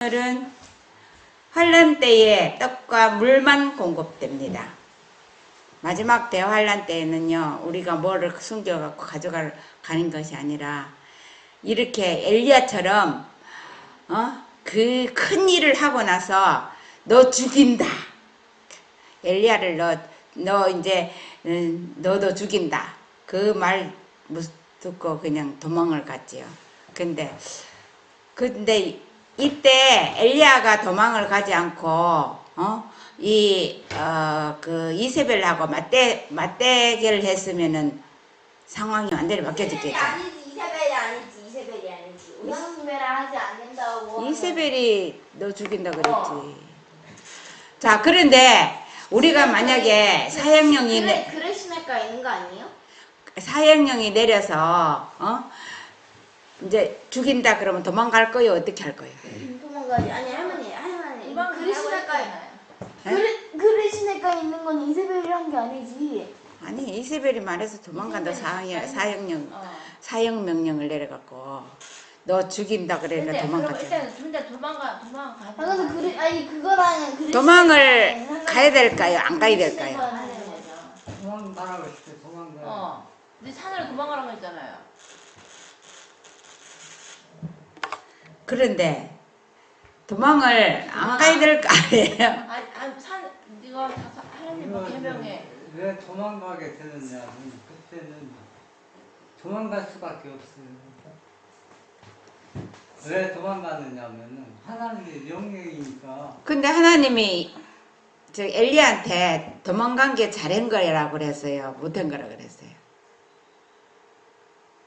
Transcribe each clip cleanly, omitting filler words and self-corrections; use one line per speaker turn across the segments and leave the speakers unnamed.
오늘은 환란 때에 떡과 물만 공급됩니다. 마지막 대환란 때에는요, 우리가 뭐를 숨겨갖고 가져가는 것이 아니라 이렇게 엘리야처럼 그 큰 일을 하고 나서 너 죽인다. 엘리야를 너 이제 너도 죽인다. 그 말 듣고 그냥 도망을 갔지요. 근데 이때 엘리야가 도망을 가지 않고 그 이세벨하고 맞대결을 했으면은 상황이 완전히 바뀌어졌겠죠.
이세벨이 아니지. 의심해라 하지 않는다고.
이세벨이 너 죽인다 그랬지. 자, 그런데 우리가 만약에 사형령이
그레시메가 있는 거 아니에요?
사형령이 내려서 이제 죽인다 그러면 도망갈 거예요? 어떻게 할 거예요?
도망가지. 아니 할머니. 그레시메가 있는 건 이세벨이 한 게 아니지.
아니 이세벨이 말해서 도망간다. 사형명령을 내려갖고 너 죽인다 그러니까 도망가지.
일단 도망가.
그거랑
도망을 가야 될까요? 안 가야 될까요?
도망가라고 했을 때 도망가.
근데 산으로 도망가라고 했잖아요.
그런데 도망을 안 가야 될 거 아니에요?
네가 하나님 개명해.
왜 도망가게 되느냐? 그때는 도망갈 수밖에 없어요. 왜 도망가느냐면은 하나님의 명령이니까.
근데 하나님이 저 엘리야한테 도망간 게 잘한 거라고 그랬어요? 못한 거라 그랬어요?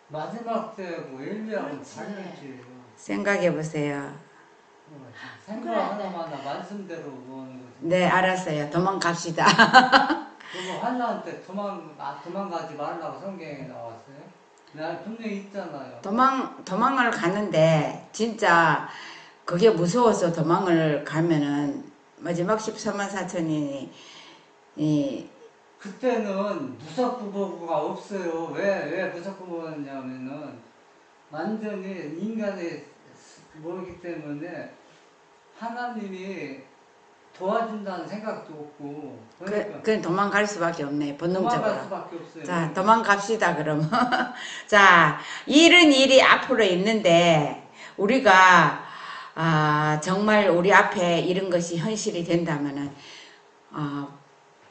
마지막 때고 엘리야는 잘했지.
생각해 보세요.
생각 하나마다 말씀대로 보는 거지.
네, 알았어요. 도망갑시다.
그거 환란한테 도망가지 말라고 성경에 나왔어요? 나 분명히 있잖아요.
도망을 가는데 진짜 그게 무서워서 도망을 가면은 마지막 14만 4천인이
그때는 무섭고 없어요. 왜 무섭고 보냐면은 완전히 인간의 뭐기 때문에 하나님이 도와준다는 생각도 없고. 그러니까
그건 도망갈 수밖에 없네. 본능적으로.
도망갈 수밖에 없어요.
자, 도망갑시다 그럼. 자, 이런 일이 앞으로 있는데 우리가 정말 우리 앞에 이런 것이 현실이 된다면은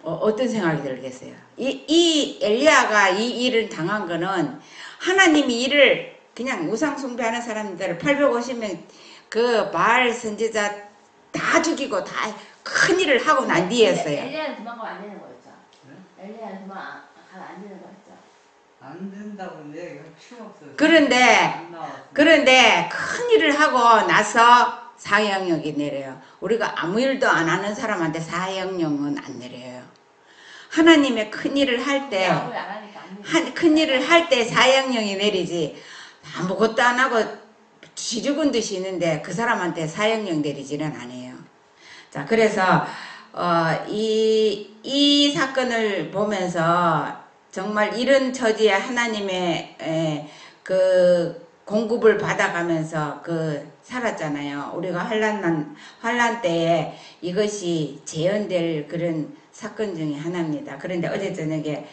어떤 생각이 들겠어요? 이 엘리야가 이 일을 당한 거는 하나님이 이를 그냥 우상 숭배하는 사람들을 850명 그 바알 선지자 다 죽이고 다 큰 일을 하고 난 뒤였어요.
엘리야는 도망가면 안 되는 거였죠.
네?
엘리야는 도망가면 안 되는 거였죠.
안 된다고 얘기가 필요 없어요.
그런데 큰 일을 하고 나서 사형령이 내려요. 우리가 아무 일도 안 하는 사람한테 사형령은 안 내려요. 하나님의 큰 일을 할 때, 큰 일을 할 때 사형령이 내리지, 아무것도 안 하고 쥐죽은 듯이 있는데 그 사람한테 사형령 내리지는 않아요. 자, 그래서 이 사건을 보면서 정말 이런 처지에 하나님의 그 공급을 받아가면서 살았잖아요. 우리가 환란 때에 이것이 재현될 그런 사건 중에 하나입니다. 그런데 어제 저녁에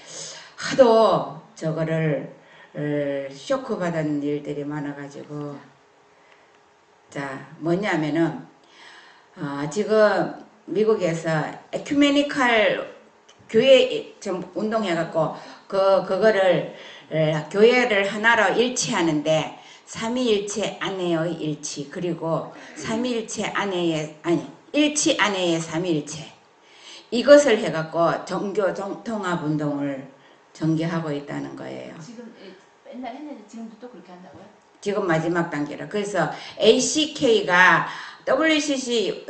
하도 저거를 쇼크 받은 일들이 많아가지고, 자, 뭐냐면은 지금 미국에서 에큐메니칼 교회 좀 운동해갖고 그거를 교회를 하나로 일치하는데 삼위일체 안에의 일치, 그리고 삼위일체 안에의 일치 안에의 삼위일체, 이것을 해갖고 종교 통합 운동을 전개하고 있다는 거예요.
지금 맨날 했는데 지금도 또 그렇게 한다고요? 지금
마지막 단계라. 그래서 ACK가 WCC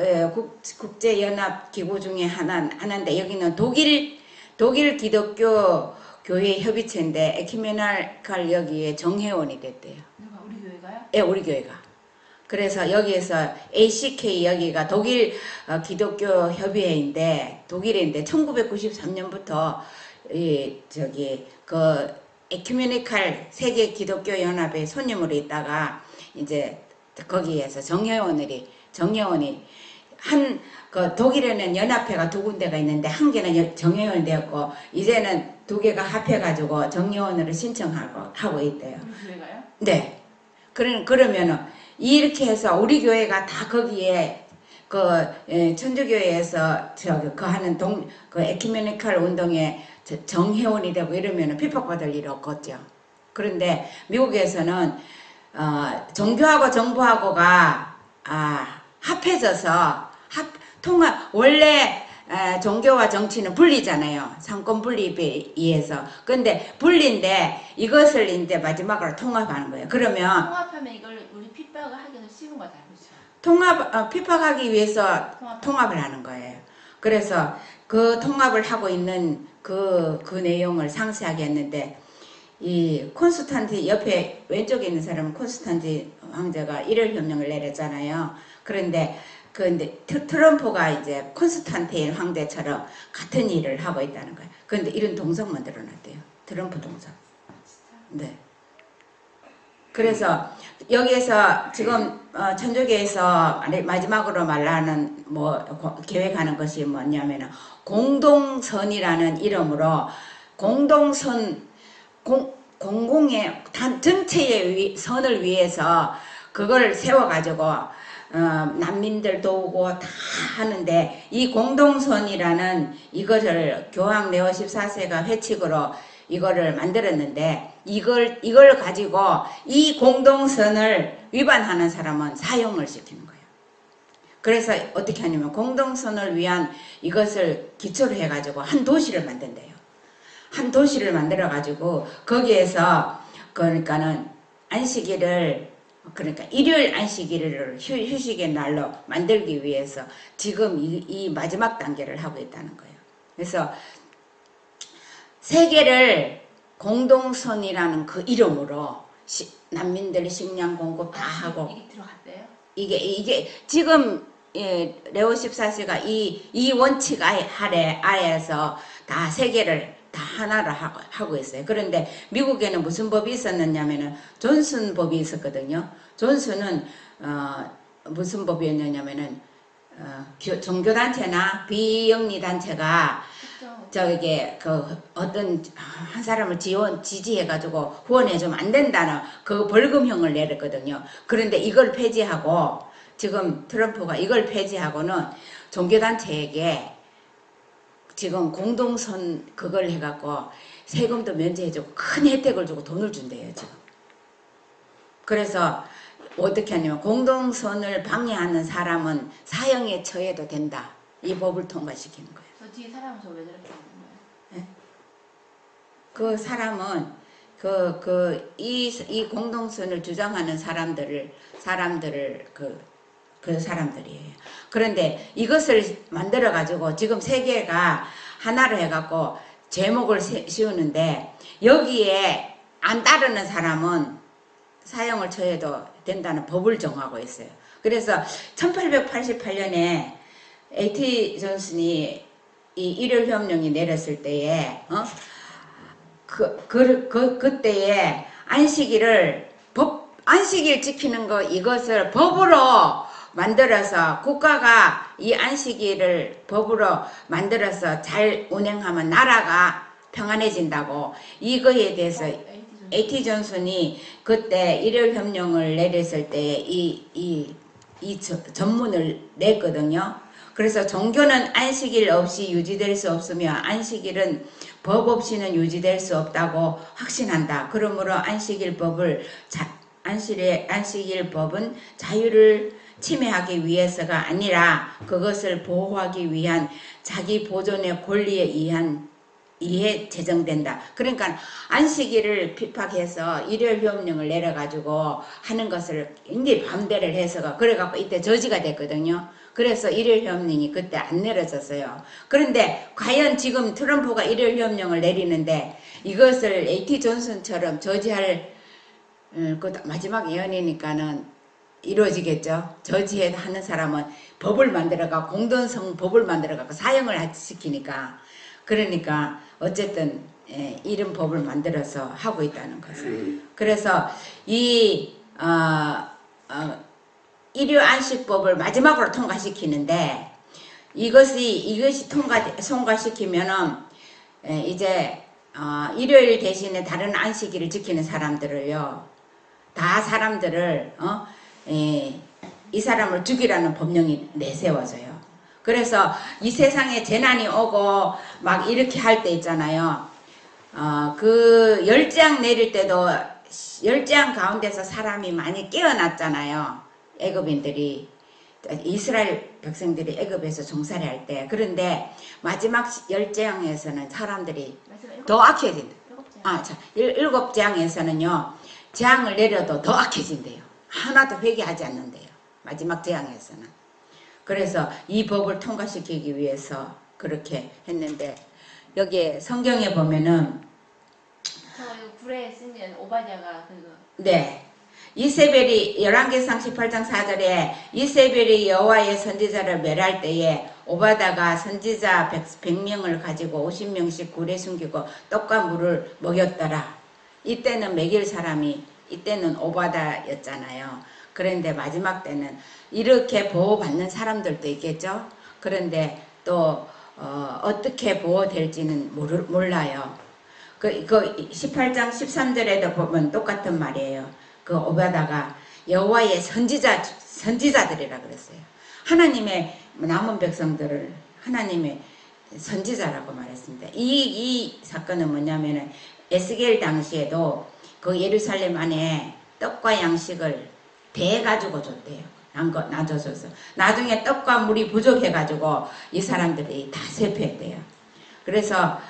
국제연합 기구 중에 하나인데 여기는 독일 기독교 교회 협의체인데 에큐메니칼 여기에 정회원이 됐대요.
누가 우리 교회가요?
예, 우리 교회가. 그래서 여기에서 ACK 여기가 독일 기독교 협의회인데 독일인데 1993년부터 에큐메니칼 세계 기독교 연합의 손님으로 있다가 이제 거기에서 정회원들이 정예원이 그 독일에는 연합회가 두 군데가 있는데 한 개는 정예원이 되었고 이제는 두 개가 합해가지고 정예원으로 신청하고 있대요.
우리 교회가요?
네. 그러면은 이렇게 해서 우리 교회가 다 거기에 천주교회에서 그 하는 그 에큐메니컬 운동에 정회원이 되고 이러면은 핍박받을 일 없겠죠. 그런데 미국에서는 종교하고 정부하고가 합해져서 통합 원래 종교와 정치는 분리잖아요. 상권 분립에 의해서. 근데 분리인데 이것을 이제 마지막으로 통합하는 거예요. 그러면
통합하면 이걸 우리 핍박을 하기도 쉬운 거다, 그렇죠?
핍박하기 위해서 통합을 하는 거예요. 그래서 그 통합을 하고 있는 그 내용을 상세하게 했는데 이 콘스탄티 옆에 왼쪽에 있는 사람은 콘스탄티 황제가 1월 협령을 내렸잖아요. 그런데 트럼프가 이제 콘스탄티인 황제처럼 같은 일을 하고 있다는 거예요. 그런데 이런 동상 만들어놨대요. 트럼프 동상. 네. 그래서 여기에서 지금 천주교에서 마지막으로 말하는 계획하는 것이 뭐냐면은 공동선이라는 이름으로 공동선 공공의 전체의 선을 위해서 그걸 세워가지고 난민들 도우고 다 하는데 이 공동선이라는 이거를 교황 레오 14세가 회칙으로 이거를 만들었는데 이걸 가지고 이 공동선을 위반하는 사람은 사형을 시키는 거예요. 그래서 어떻게 하냐면 공동선을 위한 이것을 기초로 해가지고 한 도시를 만든대요. 한 도시를 만들어가지고 거기에서 그러니까는 그러니까 일요일 안식일을 휴식의 날로 만들기 위해서 지금 이 마지막 단계를 하고 있다는 거예요. 그래서 세계를 공동선이라는 그 이름으로 난민들 식량 공급 다 하고
이게 들어갔대요?
이게 지금 레오 14세가 이 원칙 아래에서 다 세계를 다 하나로 하고 있어요. 그런데 미국에는 무슨 법이 있었느냐면은 존슨 법이 있었거든요. 존슨은 무슨 법이었냐면은 종교단체나 비영리단체가 저게 어떤 한 사람을 지지해가지고 후원해주면 안 된다는 그 벌금형을 내렸거든요. 그런데 이걸 폐지하고 지금 트럼프가 이걸 폐지하고는 종교단체에게 지금 공동선 그걸 해갖고 세금도 면제해주고 큰 혜택을 주고 돈을 준대요 지금. 그래서 어떻게 하냐면 공동선을 방해하는 사람은 사형에 처해도 된다. 이 법을 통과시키는 거예요.
저 뒤에 사람은 저 왜 저렇게 하는 거예요?
네? 그 사람은 이 공동선을 주장하는 사람들을 그 사람들이에요. 그런데 이것을 만들어 가지고 지금 세계가 하나로 해갖고 제목을 씌우는데 여기에 안 따르는 사람은 사형을 처해도 된다는 법을 정하고 있어요. 그래서 1888년에 A.T. 존슨이 이 일요일 협령이 내렸을 때에 그때에 안식일 지키는 거 이것을 법으로 만들어서 국가가 이 안식일을 법으로 만들어서 잘 운행하면 나라가 평안해진다고 이거에 대해서 A.T. 존슨이 그때 일요일 협령을 내렸을 때 이 전문을 냈거든요. 그래서 종교는 안식일 없이 유지될 수 없으며 안식일은 법 없이는 유지될 수 없다고 확신한다. 그러므로 안식일 법은 자유를 침해하기 위해서가 아니라 그것을 보호하기 위한 자기 보존의 권리에 의해 제정된다. 그러니까 안식일을 핍박해서 일요일 협령을 내려가지고 하는 것을 굉장히 반대를 해서 그래갖고 이때 저지가 됐거든요. 그래서 일요일 협령이 그때 안 내려졌어요. 그런데 과연 지금 트럼프가 일요일 협령을 내리는데 이것을 A.T. 존슨처럼 저지할 마지막 예언이니까는 이루어지겠죠. 저지하는 사람은 법을 만들어가 공동성 법을 만들어가고 사형을 시키니까 그러니까 어쨌든 이런 법을 만들어서 하고 있다는 것을. 그래서 이 일요 안식법을 마지막으로 통과시키는데 이것이 통과시키면은 이제 일요일 대신에 다른 안식일을 지키는 사람들을요, 다 사람들을 이 사람을 죽이라는 법령이 내세워져요. 그래서 이 세상에 재난이 오고 막 이렇게 할 때 있잖아요. 그 열장 내릴 때도 열장 가운데서 사람이 많이 깨어났잖아요. 애굽인들이, 이스라엘 백성들이 애굽에서 종살이 할 때. 그런데 마지막 열장에서는 사람들이 더 악해진다. 자, 7장에서는요, 재앙을 내려도 더 악해진대요. 하나도 회개하지 않는데요. 마지막 재앙에서는. 그래서 이 법을 통과시키기 위해서 그렇게 했는데, 여기에 성경에 보면은
저 이거 불에 쓰면 오바댜가 그거.
네. 이세벨이 열왕기상 18장 4절에 이세벨이 여호와의 선지자를 멸할 때에 오바다가 선지자 100명을 가지고 50명씩 굴에 숨기고 떡과 물을 먹였더라. 이때는 먹일 사람이 이때는 오바다였잖아요. 그런데 마지막 때는 이렇게 보호받는 사람들도 있겠죠. 그런데 또 어떻게 보호될지는 몰라요. 그 18장 13절에도 보면 똑같은 말이에요. 그 오바다가 여호와의 선지자들이라 그랬어요. 하나님의 남은 백성들을 하나님의 선지자라고 말했습니다. 이 사건은 뭐냐면은 에스겔 당시에도 그 예루살렘 안에 떡과 양식을 대가지고 줬대요. 나눠줘서 나중에 떡과 물이 부족해가지고 이 사람들이 다 쇠퇴했대요. 그래서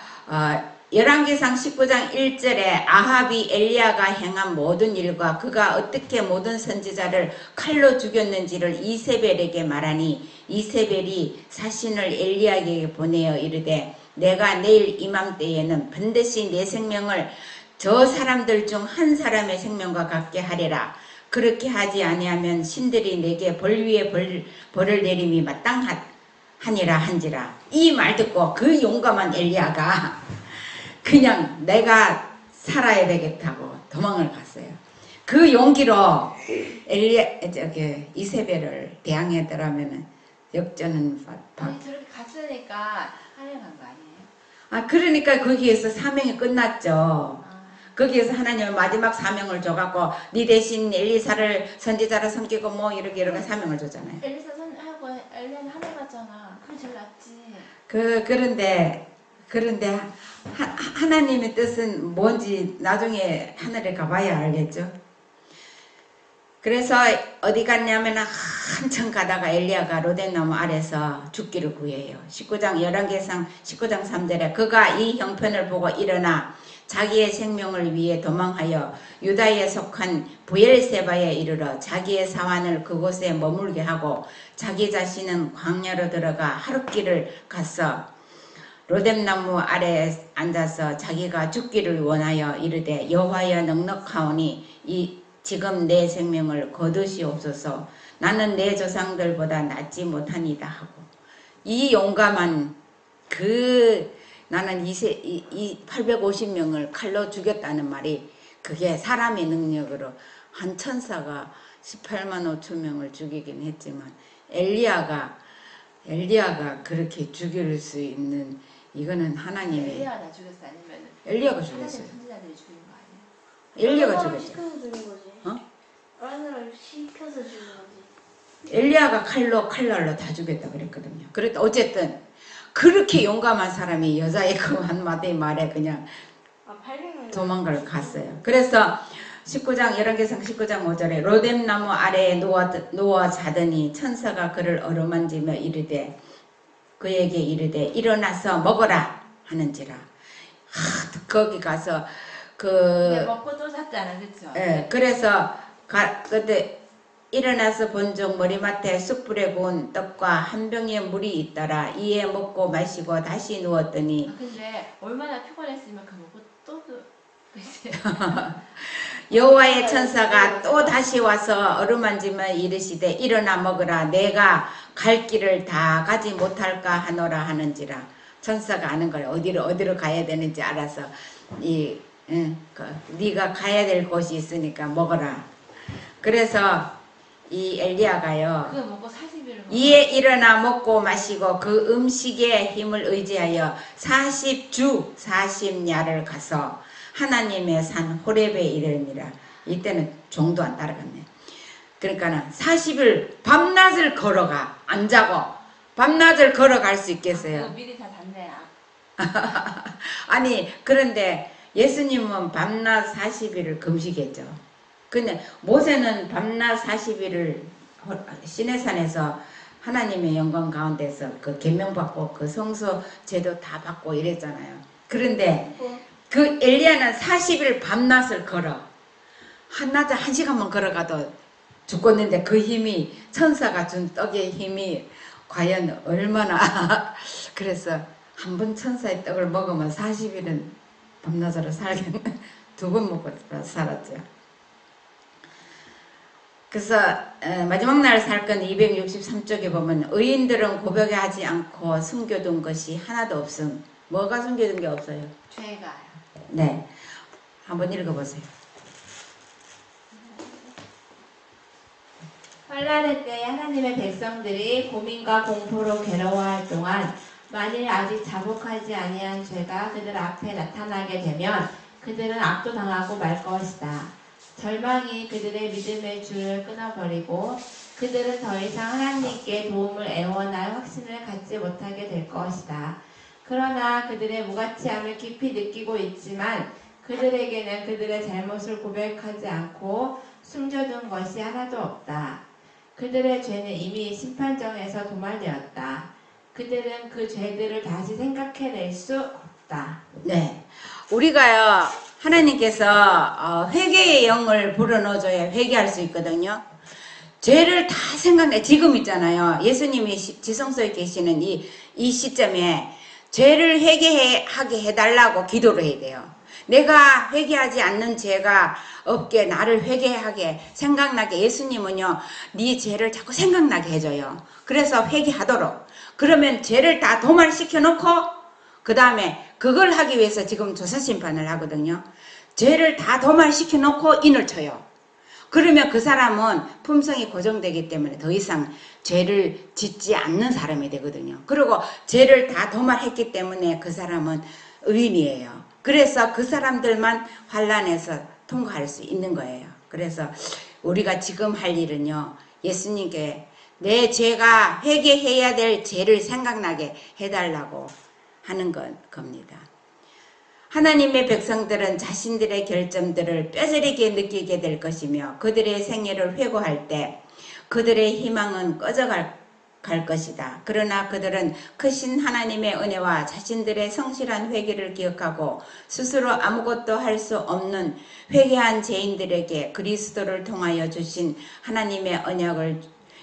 열왕기상 19장 1절에 아합이 엘리야가 행한 모든 일과 그가 어떻게 모든 선지자를 칼로 죽였는지를 이세벨에게 말하니 이세벨이 사신을 엘리야에게 보내어 이르되 내가 내일 이맘때에는 반드시 내 생명을 저 사람들 중 한 사람의 생명과 같게 하리라. 그렇게 하지 아니하면 신들이 내게 벌 위에 벌을 내림이 마땅하니라 한지라. 이 말 듣고 그 용감한 엘리야가 그냥 내가 살아야 되겠다고 도망을 갔어요. 그 용기로 이세벨을 대항했더라면 역전은
아니 저렇게 갔으니까 사냥한 거 아니에요?
그러니까 거기에서 사명이 끝났죠. 거기에서 하나님은 마지막 사명을 줘갖고 네 대신 엘리사를 선지자로 섬기고 뭐 이렇게 사명을 줬잖아요.
엘리사 선하고 엘리야는 하늘 갔잖아. 그게 제일 낫지.
그런데 하나님의 뜻은 뭔지 나중에 하늘에 가봐야 알겠죠. 그래서 어디 갔냐면 한참 가다가 엘리야가 로뎀나무 아래서 죽기를 구해요. 19장 열왕기상 19장 3절에 그가 이 형편을 보고 일어나 자기의 생명을 위해 도망하여 유다에 속한 부엘세바에 이르러 자기의 사환을 그곳에 머물게 하고 자기 자신은 광야로 들어가 하룻길을 갔어. 로뎀나무 아래에 앉아서 자기가 죽기를 원하여 이르되 여호와여 넉넉하오니 지금 내 생명을 거두시옵소서. 나는 내 조상들보다 낫지 못하니다 하고 이 용감한 나는 이 850명을 칼로 죽였다는 말이 그게 사람의 능력으로 한 천사가 18만 5천 명을 죽이긴 했지만 엘리야가 그렇게 죽일 수 있는 이거는 하나님의
엘리야가 죽였어 아니면
엘리야가 죽였어요.
선지자들이 죽인 거 아니에요?
엘리야가 죽였어요.
시켜서 죽인 거지. 다른 사람 시켜서 죽인 거지.
엘리야가 칼날로 다 죽였다 그랬거든요. 그랬다 어쨌든 그렇게 용감한 사람이 여자의 그 한마디 말에 그냥
800명
도망을 갔어요. 그래서 19장 열왕기상 19장 5절에 로뎀나무 아래에 누워 자더니 천사가 그를 어루만지며 그에게 이르되 일어나서 먹어라 하는지라. 거기 가서
근데 먹고 또 잤잖아, 그렇죠?
예, 그래서 그때 일어나서 본즉 머리맡에 숯불에 구운 떡과 한 병의 물이 있더라. 이에 먹고 마시고 다시 누웠더니
근데 얼마나 피곤했으면 그 먹고 또 글쎄.
여호와의 천사가 또 다시 와서 어루만지며 이르시되 일어나 먹으라. 내가 갈 길을 다 가지 못할까 하노라 하는지라. 천사가 아는 걸 어디로 가야 되는지 알아서 네가 가야 될 곳이 있으니까 먹어라. 그래서 이 엘리야가요.
그거 먹고 40일을
이에 일어나 먹고 마시고 그 음식의 힘을 의지하여 40주 40야를 가서 하나님의 산 호렙에 이르니라. 이때는 종도 안 따라갔네. 그러니까는 40일 밤낮을 걸어가. 안 자고 밤낮을 걸어갈 수 있겠어요?
그거 미리 다 잤네.
아니 그런데 예수님은 밤낮 40일을 금식했죠. 근데 모세는 밤낮 40일을 시내산에서 하나님의 영광 가운데서 그 계명 받고 그 성소 제도 다 받고 이랬잖아요. 그런데 그 엘리야는 40일 밤낮을 걸어. 한낮에 1시간만 걸어가도 죽겠는데 그 힘이 천사가 준 떡의 힘이 과연 얼마나 그래서 한 번 천사의 떡을 먹으면 40일은 밤낮으로 살겠네. 2번 먹고 살았죠. 그래서 마지막 날 살건 263쪽에 보면 의인들은 고백하지 않고 숨겨둔 것이 하나도 없음. 뭐가 숨겨둔 게 없어요?
죄가요.
네, 한번 읽어보세요.
환란의 때에 하나님의 백성들이 고민과 공포로 괴로워할 동안 만일 아직 자복하지 아니한 죄가 그들 앞에 나타나게 되면 그들은 압도당하고 말 것이다. 절망이 그들의 믿음의 줄을 끊어버리고 그들은 더 이상 하나님께 도움을 애원할 확신을 갖지 못하게 될 것이다. 그러나 그들의 무가치함을 깊이 느끼고 있지만 그들에게는 그들의 잘못을 고백하지 않고 숨겨둔 것이 하나도 없다. 그들의 죄는 이미 심판정에서 도말되었다. 그들은 그 죄들을 다시 생각해낼 수 없다.
네, 우리가요 하나님께서 회개의 영을 불어넣어줘야 회개할 수 있거든요. 죄를 다 생각해. 지금 있잖아요. 예수님이 지성소에 계시는 이 시점에 죄를 회개하게 해달라고 기도를 해야 돼요. 내가 회개하지 않는 죄가 없게 나를 회개하게 생각나게 예수님은요 네 죄를 자꾸 생각나게 해줘요. 그래서 회개하도록. 그러면 죄를 다 도말시켜 놓고 그 다음에 그걸 하기 위해서 지금 조사심판을 하거든요. 죄를 다 도말시켜 놓고 인을 쳐요. 그러면 그 사람은 품성이 고정되기 때문에 더 이상 죄를 짓지 않는 사람이 되거든요. 그리고 죄를 다 도말했기 때문에 그 사람은 의인이에요. 그래서 그 사람들만 환난에서 통과할 수 있는 거예요. 그래서 우리가 지금 할 일은요, 예수님께 내 죄가 회개해야 될 죄를 생각나게 해달라고 하는 겁니다. 하나님의 백성들은 자신들의 결점들을 뼈저리게 느끼게 될 것이며 그들의 생애를 회고할 때 그들의 희망은 꺼져갈 것이다. 그러나 그들은 크신 하나님의 은혜와 자신들의 성실한 회개를 기억하고 스스로 아무것도 할 수 없는 회개한 죄인들에게 그리스도를 통하여 주신 하나님의 언약을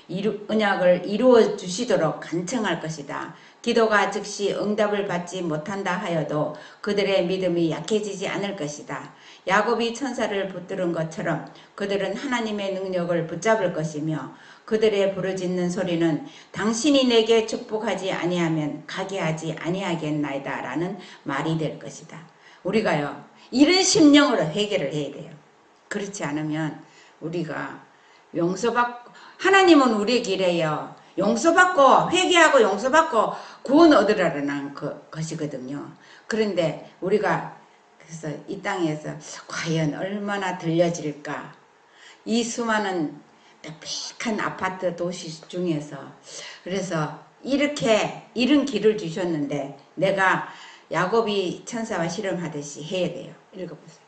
이루어 주시도록 간청할 것이다. 기도가 즉시 응답을 받지 못한다 하여도 그들의 믿음이 약해지지 않을 것이다. 야곱이 천사를 붙들은 것처럼 그들은 하나님의 능력을 붙잡을 것이며 그들의 부르짖는 소리는 당신이 내게 축복하지 아니하면 가게 하지 아니하겠나이다 라는 말이 될 것이다. 우리가요 이런 심령으로 회개를 해야 돼요. 그렇지 않으면 우리가 용서받고 하나님은 우리에게 이래요. 용서받고 회개하고 용서받고 구원 얻으라는 것이거든요. 그런데 우리가 그래서 이 땅에서 과연 얼마나 들려질까? 이 수많은 빽빽한 아파트 도시 중에서 그래서 이런 길을 주셨는데 내가 야곱이 천사와 실험하듯이 해야 돼요. 읽어보세요.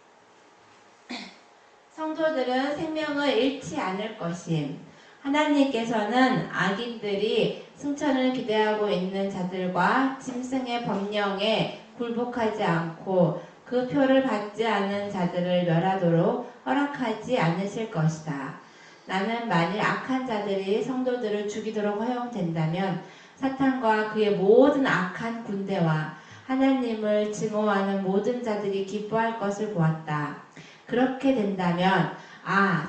성도들은 생명을 잃지 않을 것임. 하나님께서는 악인들이 승천을 기대하고 있는 자들과 짐승의 법령에 굴복하지 않고 그 표를 받지 않은 자들을 멸하도록 허락하지 않으실 것이다. 나는 만일 악한 자들이 성도들을 죽이도록 허용된다면 사탄과 그의 모든 악한 군대와 하나님을 증오하는 모든 자들이 기뻐할 것을 보았다. 그렇게 된다면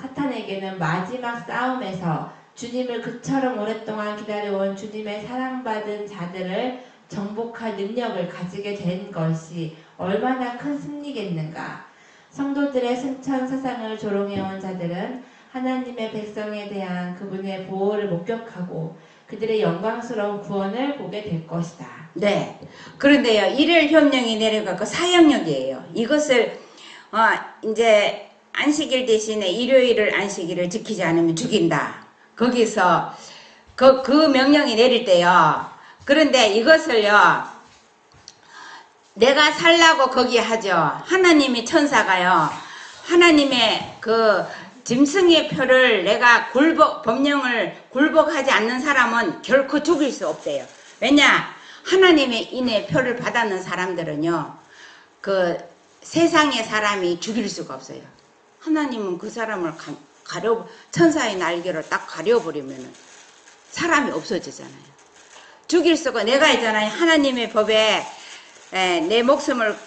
사탄에게는 마지막 싸움에서 주님을 그처럼 오랫동안 기다려온 주님의 사랑받은 자들을 정복할 능력을 가지게 된 것이 얼마나 큰 승리겠는가. 성도들의 승천 사상을 조롱해온 자들은 하나님의 백성에 대한 그분의 보호를 목격하고 그들의 영광스러운 구원을 보게 될 것이다.
네. 그런데요, 일일 협령이 내려가고 사형령이에요. 이것을 이제 안식일 대신에 일요일을 안식일을 지키지 않으면 죽인다. 거기서 그 명령이 내릴 때요. 그런데 이것을요, 내가 살라고 거기 하죠. 하나님이 천사가요, 하나님의 그 짐승의 표를 내가 법령을 굴복하지 않는 사람은 결코 죽일 수 없대요. 왜냐? 하나님의 인의 표를 받았는 사람들은요, 그 세상의 사람이 죽일 수가 없어요. 하나님은 그 사람을 천사의 날개로 딱 가려버리면 사람이 없어지잖아요. 죽일 수가, 내가 있잖아요. 하나님의 법에 내 목숨을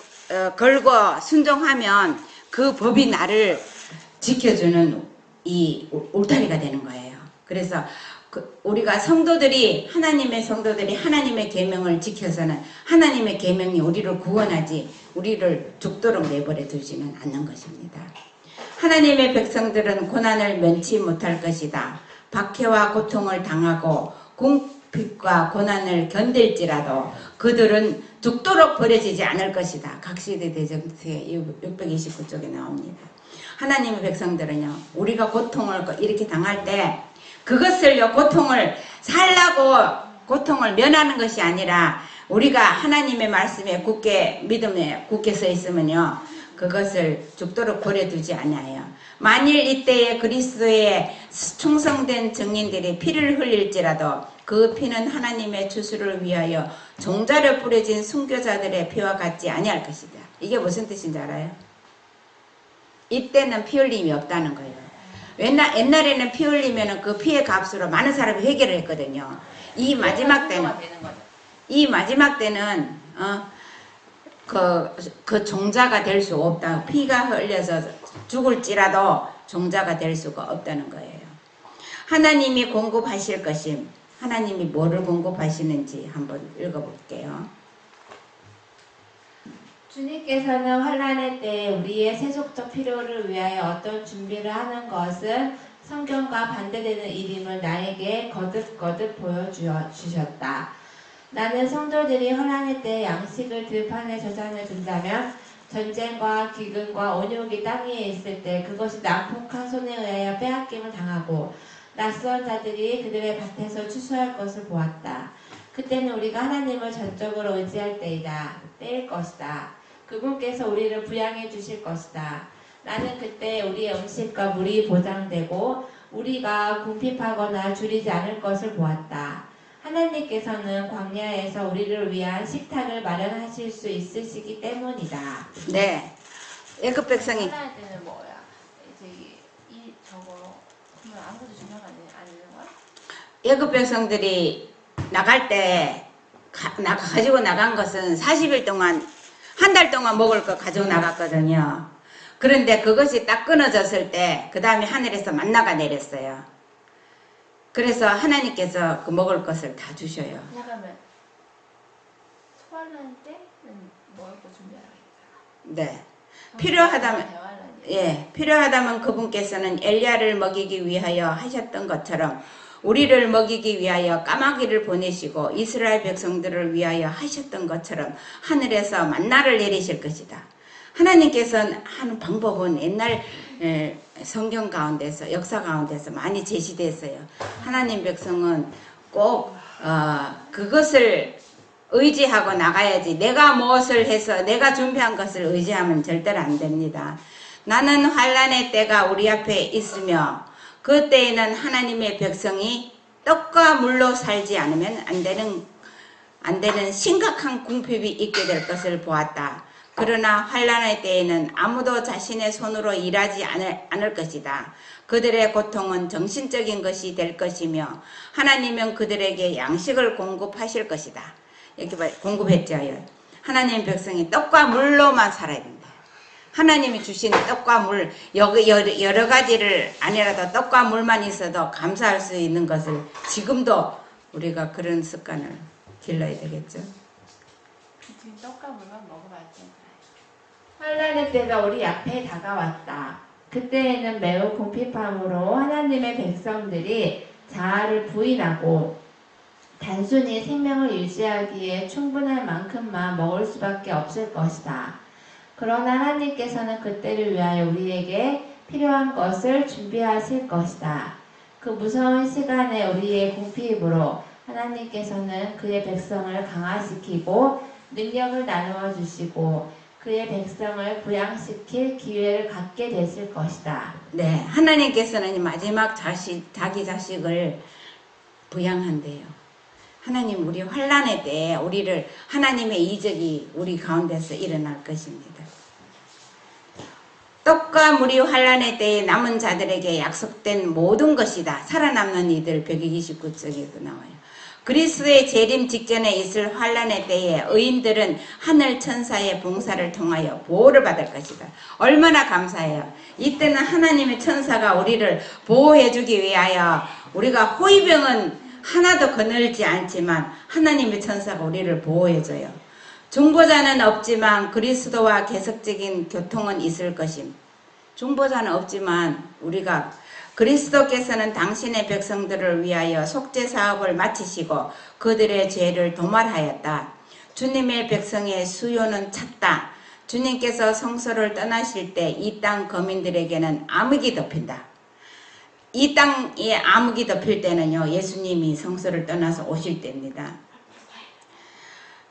걸고 순종하면 그 법이 나를 지켜주는 이 울타리가 되는 거예요. 그래서 우리가 하나님의 성도들이 하나님의 계명을 지켜서는 하나님의 계명이 우리를 구원하지 우리를 죽도록 내버려 두지는 않는 것입니다. 하나님의 백성들은 고난을 면치 못할 것이다. 박해와 고통을 당하고 궁핍과 고난을 견딜지라도 그들은 죽도록 버려지지 않을 것이다. 각시대 대정세 629쪽에 나옵니다. 하나님의 백성들은요, 우리가 고통을 이렇게 당할 때 그것을요, 고통을 살라고 고통을 면하는 것이 아니라 우리가 하나님의 말씀에 믿음에 굳게 서 있으면요, 그것을 죽도록 버려두지 않아요. 만일 이때에 그리스도의 충성된 증인들이 피를 흘릴지라도 그 피는 하나님의 추수를 위하여 종자로 뿌려진 순교자들의 피와 같지 아니할 것이다. 이게 무슨 뜻인지 알아요? 이때는 피 흘림이 없다는 거예요. 옛날에는 피 흘리면 그 피의 값으로 많은 사람이 회개를 했거든요. 이 마지막 때는 그 종자가 될 수 없다. 피가 흘려서 죽을지라도 종자가 될 수가 없다는 거예요. 하나님이 공급하실 것임. 하나님이 뭐를 공급하시는지 한번 읽어볼게요.
주님께서는 환난의 때에 우리의 세속적 필요를 위하여 어떤 준비를 하는 것은 성경과 반대되는 일임을 나에게 거듭거듭 보여주셨다. 나는 성도들이 환난의 때에 양식을 들판에 저장해 둔다면 전쟁과 기근과 온욕이 땅 위에 있을 때 그것이 난폭한 손에 의하여 빼앗김을 당하고 낯선 자들이 그들의 밭에서 추수할 것을 보았다. 그때는 우리가 하나님을 전적으로 의지할 때이다. 때일 것이다. 그분께서 우리를 부양해 주실 것이다. 나는 그때 우리의 음식과 물이 보장되고 우리가 궁핍하거나 줄이지 않을 것을 보았다. 하나님께서는 광야에서 우리를 위한 식탁을 마련하실 수 있으시기 때문이다.
네. 애굽 백성이
하나의 때는 뭐야? 저거 그러면 아무것도 중요한 아니는 거야?
애굽 백성들이 나갈 때 가지고 나간 것은 40일 동안 한 달 동안 먹을 거 가지고 나갔거든요. 그런데 그것이 딱 끊어졌을 때 그 다음에 하늘에서 만나가 내렸어요. 그래서 하나님께서 그 먹을 것을 다 주셔요.
잠깐만. 소환할 때는 먹을 거 준비하라겠다.
네. 필요하다면 그분께서는 엘리야를 먹이기 위하여 하셨던 것처럼 우리를 먹이기 위하여 까마귀를 보내시고 이스라엘 백성들을 위하여 하셨던 것처럼 하늘에서 만나를 내리실 것이다. 하나님께서 하는 방법은 옛날 성경 가운데서 역사 가운데서 많이 제시됐어요. 하나님 백성은 꼭 그것을 의지하고 나가야지 내가 무엇을 해서 내가 준비한 것을 의지하면 절대로 안 됩니다. 나는 환난의 때가 우리 앞에 있으며 그때에는 하나님의 백성이 떡과 물로 살지 않으면 안 되는 심각한 궁핍이 있게 될 것을 보았다. 그러나 환난의 때에는 아무도 자신의 손으로 일하지 않을 것이다. 그들의 고통은 정신적인 것이 될 것이며 하나님은 그들에게 양식을 공급하실 것이다. 이렇게 공급했죠. 하나님 백성이 떡과 물로만 살아야 된다. 하나님이 주신 떡과 물, 여러 가지를 아니라도 떡과 물만 있어도 감사할 수 있는 것을 지금도 우리가 그런 습관을 길러야 되겠죠.
지금 떡과 물만 먹어봐야지.
환난의 때가 우리 앞에 다가왔다. 그때에는 매우 궁핍함으로 하나님의 백성들이 자아를 부인하고 단순히 생명을 유지하기에 충분할 만큼만 먹을 수밖에 없을 것이다. 그러나 하나님께서는 그때를 위하여 우리에게 필요한 것을 준비하실 것이다. 그 무서운 시간에 우리의 궁핍으로 하나님께서는 그의 백성을 강화시키고 능력을 나누어 주시고 그의 백성을 부양시킬 기회를 갖게 되실 것이다.
네, 하나님께서는 마지막 자기 자식을 부양한대요. 하나님 우리 환난의 때에 우리를 하나님의 이적이 우리 가운데서 일어날 것입니다. 떡과 물이 환난의 때에 남은 자들에게 약속된 모든 것이다. 살아남는 이들 129쪽에도 나와요. 그리스도의 재림 직전에 있을 환난의 때에 의인들은 하늘 천사의 봉사를 통하여 보호를 받을 것이다. 얼마나 감사해요. 이때는 하나님의 천사가 우리를 보호해주기 위하여 우리가 호위병은 하나도 거늘지 않지만 하나님의 천사가 우리를 보호해줘요. 중보자는 없지만 그리스도와 계속적인 교통은 있을 것임. 중보자는 없지만 우리가 그리스도께서는 당신의 백성들을 위하여 속죄 사업을 마치시고 그들의 죄를 도말하였다. 주님의 백성의 수요는 찼다. 주님께서 성소를 떠나실 때 이 땅 거민들에게는 암흑이 덮인다. 이 땅에 암흑이 덮일 때는요, 예수님이 성소를 떠나서 오실 때입니다.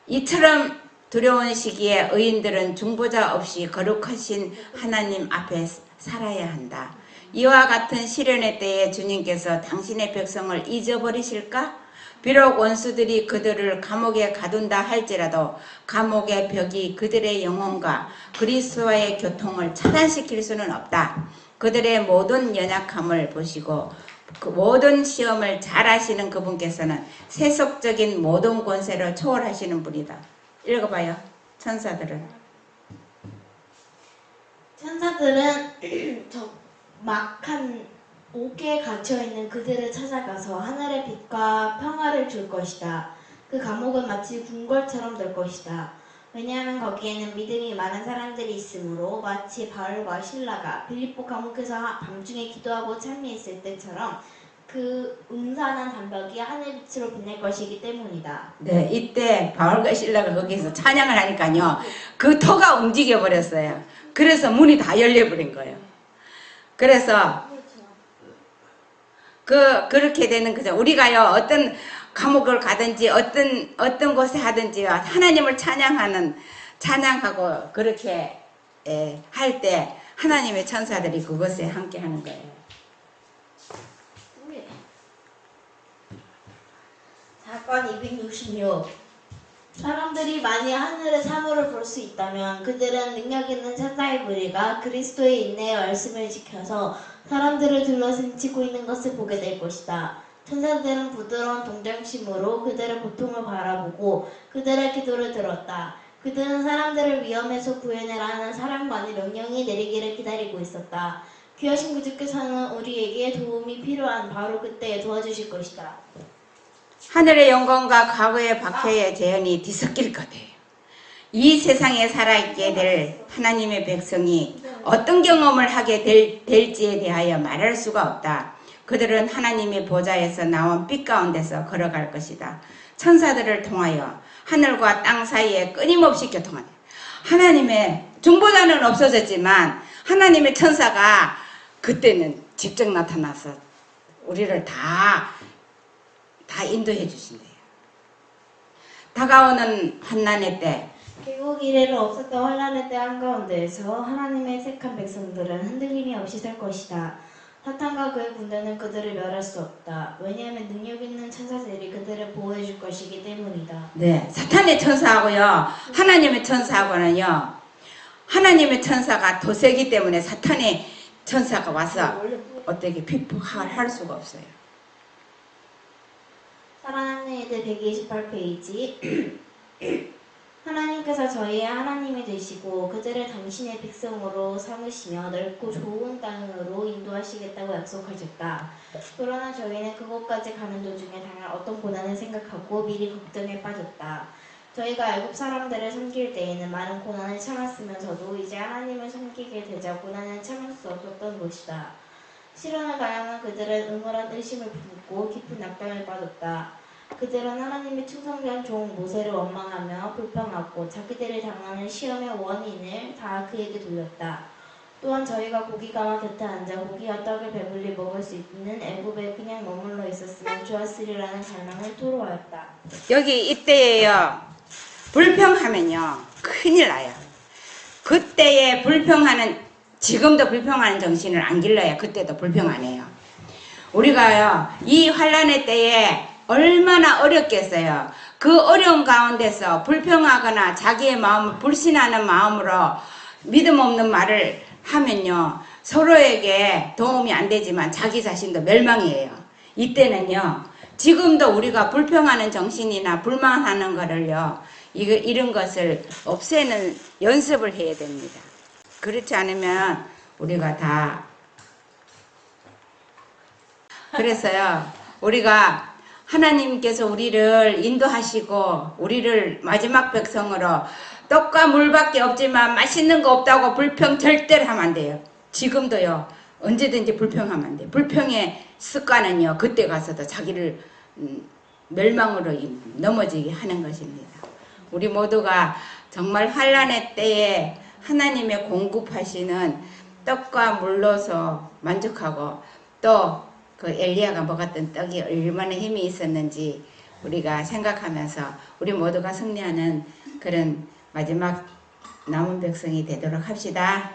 이처럼 두려운 시기에 의인들은 중보자 없이 거룩하신 하나님 앞에 살아야 한다. 이와 같은 시련의 때에 주님께서 당신의 백성을 잊어버리실까? 비록 원수들이 그들을 감옥에 가둔다 할지라도 감옥의 벽이 그들의 영혼과 그리스도와의 교통을 차단시킬 수는 없다. 그들의 모든 연약함을 보시고 그 모든 시험을 잘 하시는 그분께서는 세속적인 모든 권세를 초월하시는 분이다. 읽어봐요. 천사들은
막한 옥에 갇혀있는 그들을 찾아가서 하늘의 빛과 평화를 줄 것이다. 그 감옥은 마치 궁궐처럼 될 것이다. 왜냐하면 거기에는 믿음이 많은 사람들이 있으므로 마치 바울과 실라가 빌립보 감옥에서 밤중에 기도하고 찬미했을 때처럼 그 음산한 담벽이 하늘 빛으로 빛날 것이기 때문이다.
네, 이때 바울과 실라가 거기서 찬양을 하니까요, 그 터가 움직여 버렸어요. 그래서 문이 다 열려버린 거예요. 그래서 그렇게 되는 거죠. 우리가요, 어떤 감옥을 가든지 어떤 곳에 하든지 하나님을 찬양하고 그렇게 할 때 하나님의 천사들이 그것에 함께 하는 거예요.
사건 266. 사람들이 만일 하늘의 사물을 볼 수 있다면 그들은 능력 있는 천사의 무리가 그리스도의 인내의 말씀을 지켜서 사람들을 둘러싸고 치고 있는 것을 보게 될 것이다. 천사들은 부드러운 동정심으로 그들의 고통을 바라보고 그들의 기도를 들었다. 그들은 사람들을 위험에서 구해내라는 사랑만의 명령이 내리기를 기다리고 있었다. 귀하신 구주께서는 우리에게 도움이 필요한 바로 그때에 도와주실 것이다.
하늘의 영광과 과거의 박해의 재현이 뒤섞일 거예요. 이 세상에 살아있게 될 하나님의 백성이 어떤 경험을 하게 될지에 대하여 말할 수가 없다. 그들은 하나님의 보좌에서 나온 빛 가운데서 걸어갈 것이다. 천사들을 통하여 하늘과 땅 사이에 끊임없이 교통하다. 하나님의 중보자는 없어졌지만 하나님의 천사가 그때는 직접 나타나서 우리를 다 인도해 주신대요. 다가오는 환난의 때,
결국 이래로 없었던 환란의 때 한가운데에서 하나님의 택한 백성들은 흔들림이 없이 살 것이다. 사탄과 그의 군대는 그들을 멸할 수 없다. 왜냐하면 능력 있는 천사들이 그들을 보호해 줄 것이기 때문이다.
네, 사탄의 천사하고요, 하나님의 천사하고는요, 하나님의 천사가 더 세기 때문에 사탄의 천사가 와서 어떻게 할 수가 없어요.
사랑하는 이들 128페이지. 하나님께서 저희의 하나님이 되시고 그들을 당신의 백성으로 삼으시며 넓고 좋은 땅으로 인도하시겠다고 약속하셨다. 그러나 저희는 그곳까지 가는 도중에 당할 어떤 고난을 생각하고 미리 걱정에 빠졌다. 저희가 애굽 사람들을 섬길 때에는 많은 고난을 참았으면서도 이제 하나님을 섬기게 되자 고난을 참을 수 없었던 것이다. 실현을 가양한 그들은 음울한 의심을 품고 깊은 낙담에 빠졌다. 그들은 하나님의 충성된 종 모세를 원망하며 불평하고 자기들이 당하는 시험의 원인을 다 그에게 돌렸다. 또한 저희가 고기가와 곁에 앉아 고기와 떡을 배불리 먹을 수 있는 애굽에 그냥 머물러 있었으면 좋았으리라는 갈망을 토로하였다.
여기 이때에요. 불평하면요. 큰일 나요. 그때에 불평하는, 지금도 불평하는 정신을 안 길러야 그때도 불평 안 해요. 우리가요. 이 환란의 때에 얼마나 어렵겠어요. 그 어려운 가운데서 불평하거나 자기의 마음을 불신하는 마음으로 믿음 없는 말을 하면요. 서로에게 도움이 안 되지만 자기 자신도 멸망이에요. 이때는요. 지금도 우리가 불평하는 정신이나 불만하는 거를요. 이런 것을 없애는 연습을 해야 됩니다. 그렇지 않으면 우리가 다 그래서요. 우리가 하나님께서 우리를 인도하시고 우리를 마지막 백성으로 떡과 물밖에 없지만 맛있는 거 없다고 불평 절대로 하면 안 돼요. 지금도요. 언제든지 불평하면 안 돼요. 불평의 습관은요. 그때 가서도 자기를 멸망으로 넘어지게 하는 것입니다. 우리 모두가 정말 환란의 때에 하나님의 공급하시는 떡과 물로서 만족하고 또 그 엘리야가 먹었던 떡이 얼마나 힘이 있었는지 우리가 생각하면서 우리 모두가 승리하는 그런 마지막 남은 백성이 되도록 합시다.